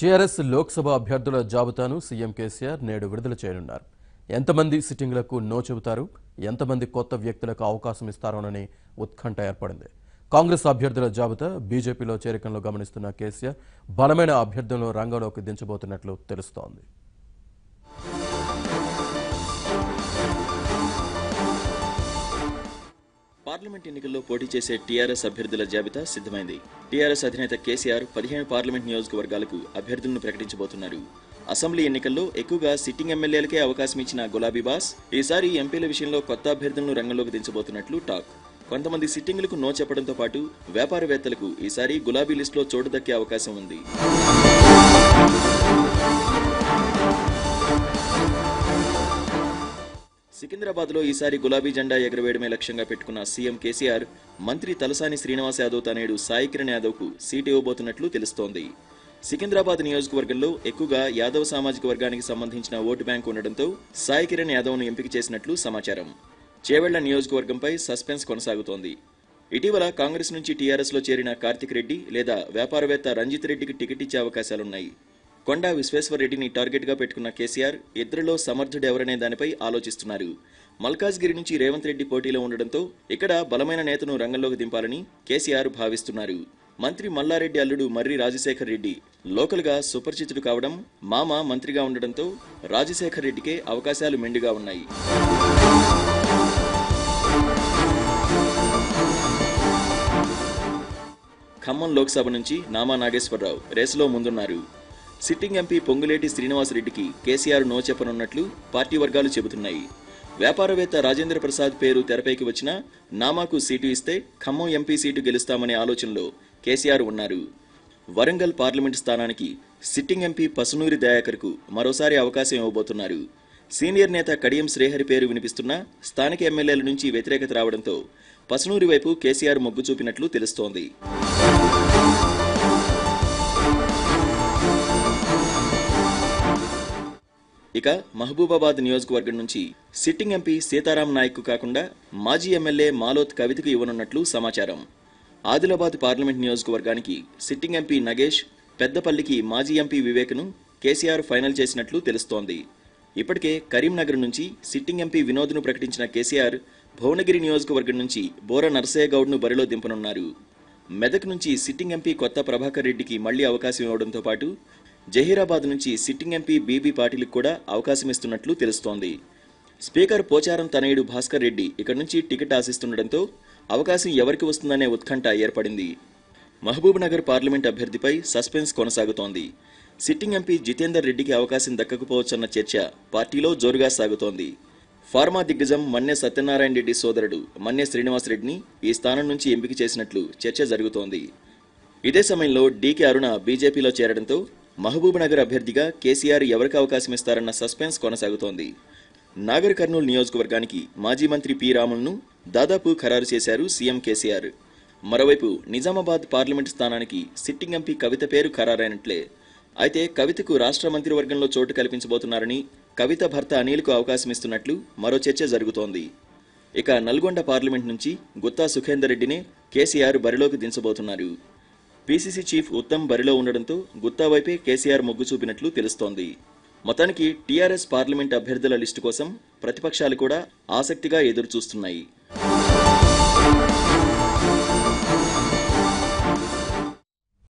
TRS Lok Sabha అభ్యర్థుల జాబితాను CM KCR నేడు విడుదల చేయనున్నారు. ఎంతమంది సిట్టింగ్లకు నో చెబుతారు, ఎంతమంది కొత్త వ్యక్తులకు అవకాశం ఇస్తారోనని ఉత్కంఠ ఏర్పడింది. కాంగ్రెస్ అభ్యర్థుల జాబితా బీజేపీలో చేరికలను గమనిస్తున్న కేసీఆర్ బలమైన అభ్యర్థులను రంగంలోకి దించబోతున్నట్లు తెలుస్తోంది. పార్లమెంట్ ఎన్నికల్లో పోటీ చేసే టీఆర్ఎస్ అభ్యర్థుల జాబితా సిద్ధమైంది. టీఆర్ఎస్ అధినేత కేసీఆర్ 15 పార్లమెంట్ నియోజకవర్గాలకు అభ్యర్థులను ప్రకటించబోతున్నారు. అసెంబ్లీ ఎన్నికల్లో ఎక్కువగా సిట్టింగ్ ఎమ్మెల్యేలకే అవకాశం ఇచ్చిన గులాబీ బాస్ ఈసారి ఎంపీల విషయంలో కొత్త అభ్యర్థులను రంగంలోకి దించబోతున్నట్లు టాక్. కొంతమంది సిట్టింగులకు నో చెప్పడంతో పాటు వ్యాపారవేత్తలకు ఈసారి గులాబీ లిస్టులో చోటు దక్కే అవకాశం ఉంది. సికింద్రాబాద్లో ఈసారి గులాబీ జెండా ఎగరవేయడమే లక్ష్యంగా పెట్టుకున్న సీఎం కేసీఆర్ మంత్రి తలసాని శ్రీనివాస్ యాదవ్ తనయుడు సాయి కిరణ్ యాదవ్కు సీటు ఇవ్వబోతున్నట్లు తెలుస్తోంది. సికింద్రాబాద్ నియోజకవర్గంలో ఎక్కువగా యాదవ్ సామాజిక వర్గానికి సంబంధించిన ఓటు బ్యాంకు ఉండడంతో సాయి కిరణ్ యాదవ్ను ఎంపిక చేసినట్లు సమాచారం. చేవెళ్ల నియోజకవర్గంపై సస్పెన్స్ కొనసాగుతోంది. ఇటీవల కాంగ్రెస్ నుంచి టీఆర్ఎస్లో చేరిన కార్తిక్ రెడ్డి లేదా వ్యాపారవేత్త రంజిత్ రెడ్డికి టికెట్ ఇచ్చే అవకాశాలున్నాయి. కొండా విశ్వేశ్వర్ రెడ్డిని టార్గెట్ గా పెట్టుకున్న కేసీఆర్ ఇద్దరిలో సమర్థుడెవరనే దానిపై ఆలోచిస్తున్నారు. మల్కాజ్గిరి నుంచి రేవంత్ రెడ్డి పోటీలో ఉండడంతో ఇక్కడ బలమైన నేతను రంగంలోకి దింపాలని కేసీఆర్ భావిస్తున్నారు. మంత్రి మల్లారెడ్డి అల్లుడు మర్రి రాజశేఖర్ రెడ్డి లోకల్ గా సుపరిచితుడు కావడం, మామ మంత్రిగా ఉండడంతో రాజశేఖర్ రెడ్డికే అవకాశాలు మెండుగా ఉన్నాయి. ఖమ్మం లోక్సభ నుంచి నామా నాగేశ్వరరావు రేసులో ముందున్నారు. సిట్టింగ్ ఎంపీ పొంగులేటి శ్రీనివాస్ రెడ్డికి కేసీఆర్ నో చెప్పనున్నట్లు పార్టీ వర్గాలు చెబుతున్నాయి. వ్యాపారవేత్త రాజేంద్ర ప్రసాద్ పేరు తెరపైకి వచ్చినా నామాకు సీటు ఇస్తే ఖమ్మం ఎంపీ సీటు గెలుస్తామనే ఆలోచనలో కేసీఆర్ ఉన్నారు. వరంగల్ పార్లమెంటు స్థానానికి సిట్టింగ్ ఎంపీ పసునూరి దయాకర్కు మరోసారి అవకాశం ఇవ్వబోతున్నారు. సీనియర్ నేత కడియం శ్రీహరి పేరు వినిపిస్తున్నా స్థానిక ఎమ్మెల్యేల నుంచి వ్యతిరేకత రావడంతో పసునూరి వైపు కేసీఆర్ మొగ్గు చూపినట్లు తెలుస్తోంది. ఇక మహబూబాబాద్ నియోజకవర్గం నుంచి సిట్టింగ్ ఎంపీ సీతారాం నాయక్ కాకుండా మాజీ ఎమ్మెల్యే మాలోత్ కవితకు ఇవ్వనున్నట్లు సమాచారం. ఆదిలాబాద్ పార్లమెంట్ నియోజకవర్గానికి సిట్టింగ్ ఎంపీ నగేష్, పెద్దపల్లికి మాజీ ఎంపీ వివేక్ను కేసీఆర్ ఫైనల్ చేసినట్లు తెలుస్తోంది. ఇప్పటికే కరీంనగర్ నుంచి సిట్టింగ్ ఎంపీ వినోద్ను ప్రకటించిన కేసీఆర్ భువనగిరి నియోజకవర్గం నుంచి బోర నర్సయ్య గౌడ్ను బరిలో దింపనున్నారు. మెదక్ నుంచి సిట్టింగ్ ఎంపీ కొత్త ప్రభాకర్ రెడ్డికి మళ్లీ అవకాశం ఇవ్వడంతో పాటు జహీరాబాద్ నుంచి సిట్టింగ్ ఎంపీ బీబీ పాటిల్కు కూడా అవకాశం ఇస్తున్నట్లు తెలుస్తోంది. స్పీకర్ పోచారం తనయుడు భాస్కర్ రెడ్డి ఇక్కడి నుంచి టికెట్ ఆశిస్తుండటంతో అవకాశం ఎవరికి వస్తుందనే ఉత్కంఠ ఏర్పడింది. మహబూబ్ నగర్ పార్లమెంట్ అభ్యర్థిపై సస్పెన్స్ కొనసాగుతోంది. సిట్టింగ్ ఎంపీ జితేందర్ రెడ్డికి అవకాశం దక్కకపోవచ్చన్న చర్చ పార్టీలో జోరుగా సాగుతోంది. ఫార్మా దిగ్గజం మన్నె సత్యనారాయణ రెడ్డి సోదరుడు మన్నె శ్రీనివాస్ రెడ్డిని ఈ స్థానం నుంచి ఎంపిక చేసినట్లు చర్చ జరుగుతోంది. ఇదే సమయంలో డీకే అరుణ బీజేపీలో చేరడంతో మహబూబ్ నగర్ అభ్యర్థిగా కేసీఆర్ ఎవరికి అవకాశం ఇస్తారన్న సస్పెన్స్ కొనసాగుతోంది. నాగర్ కర్నూలు నియోజకవర్గానికి మాజీ మంత్రి పి రాములను దాదాపు ఖరారు చేశారు సీఎం కేసీఆర్. మరోవైపు నిజామాబాద్ పార్లమెంటు స్థానానికి సిట్టింగ్ ఎంపీ కవిత పేరు ఖరారైనట్లే. అయితే కవితకు రాష్ట్ర మంత్రివర్గంలో చోటు కల్పించబోతున్నారని, కవిత భర్త అనిల్కు అవకాశం ఇస్తున్నట్లు మరో చర్చ జరుగుతోంది. ఇక నల్గొండ పార్లమెంట్ నుంచి గుత్తా సుఖేందర్ రెడ్డినే కేసీఆర్ బరిలోకి దించబోతున్నారు. పీసీసీ చీఫ్ ఉత్తమ్ బరిలో ఉండడంతో గుత్తా వైపే కేసీఆర్ మొగ్గు చూపినట్లు తెలుస్తోంది. మొత్తానికి టీఆర్ఎస్ పార్లమెంట్ అభ్యర్థుల లిస్టు కోసం ప్రతిపక్షాలు కూడా ఆసక్తిగా ఎదురుచూస్తున్నాయి.